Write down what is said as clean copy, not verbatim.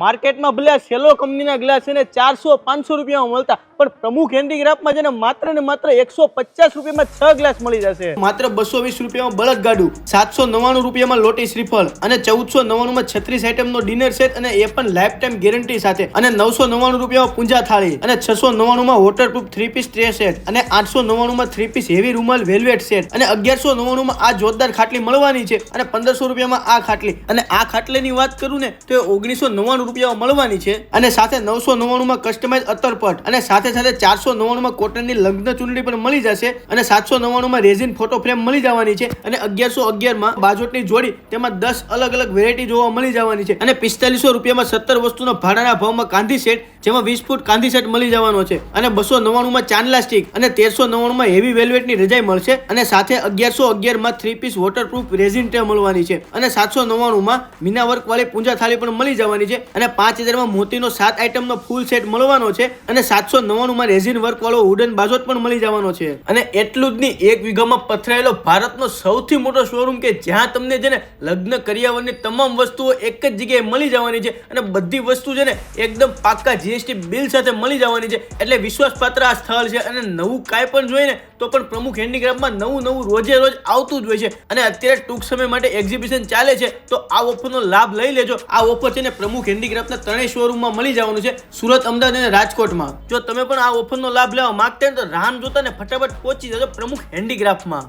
માર્કેટમાં ભલે આ સેલો કંપનીના ગ્લાસ છે ને 400-500 રૂપિયામાં મળતા, પણ પ્રમુખ હેન્ડીક્રાફ્ટમાં છે ને માત્ર 150 રૂપિયામાં 6 ગ્લાસ મળી જશે. માત્ર 220 રૂપિયામાં બળદ ગાડું, 799 રૂપિયામાં લોટી શ્રીફળ અને 1499 માં 36 આઈટમનો ડિનર સેટ, અને એ પણ લાઈફ ટાઈમ ગેરંટી સાથે, અને 999 રૂપિયામાં પૂંજા થાળી, અને 699 માં વોટરપ્રૂફ 3 પીસ ટ્રે સેટ, અને 899 માં 3 પીસ હેવી રૂમાલ વેલ્વેટ સેટ, અને 1199 માં આ જોરદાર ખાટલી મળવાની છે, અને 1500 રૂપિયામાં આ ખાટલી. અને આ ખાટલીની વાત કરું ને તો 1999 રૂપિયામાં મળવાની છે, અને સાથે 999 માં કસ્ટમાઇઝ અત્તરપટ, અને સાથે 499 માં કોટનની લગ્ન ચૂંટણી પણ મળી જશે, અને 799 માં રેઝિન ફોટો ફ્રેમ મળી જવાની છે, અને 1111 માં બાજોટની જોડી, તેમાં 10 અલગ અલગ વેરાયટી જોવા મળી જવાની છે, અને 4500 રૂપિયામાં 17 વસ્તુના ભાડાના ભાવમાં કાંધી સેટ, જેમાં 20 ફૂટ કાંધી સેટ મળી જવાનો છે, અને 299 માં ચાંદલા સ્ટીક, અને 1399 માં હેવી વેલ્વેટની રજાઈ મળશે, અને સાથે 1111 માં 3 પીસ વોટરપ્રૂફ રેઝિન ટ્રે મળવાની છે, અને 799 માં મીના વર્ક વાળી પૂંજા થાળી પણ મળી જવાની છે, અને 5000 માં મોતીનો 7 આઈટમનો ફૂલ સેટ મળવાનો છે, અને 799 માં રેઝિન વર્ક વાળો વુડન બાજોટ પણ મળી જવાનો છે. અને એટલું જ નહીં, 1 વીઘામાં પથરાયેલો ભારતનો સૌથી મોટો શોરૂમ કે જ્યાં તમને છે ને લગ્ન કરિયાવરની તમામ વસ્તુઓ એક જ જગ્યાએ મળી જવાની છે, અને બધી વસ્તુ છે ને એકદમ પાક્કા જીએસટી બિલ સાથે મળી જવાની છે. એટલે વિશ્વાસપાત્ર આ સ્થળ છે, અને નવું કાંઈ પણ જોઈએ ને તો પણ પ્રમુખ હેન્ડીક્રાફ્ટમાં નવું રોજે રોજ આવતું જ હોય છે. અને અત્યારે ટૂંક સમય માટે એક્ઝિબિશન ચાલે છે, તો આ ઓફરનો લાભ લઈ લેજો. આ ઓફર છે ને પ્રમુખ હેન્ડીક્રાફ્ટના 3 શોરૂમમાં મળી જવાનું છે, સુરત, અમદાવાદ અને રાજકોટમાં. જો તમે પણ આ ઓફરનો લાભ લેવા માંગતા હોય તો રાહ જોતા ને ફટાફટ પહોંચી જજો પ્રમુખ હેન્ડીક્રાફ્ટમાં.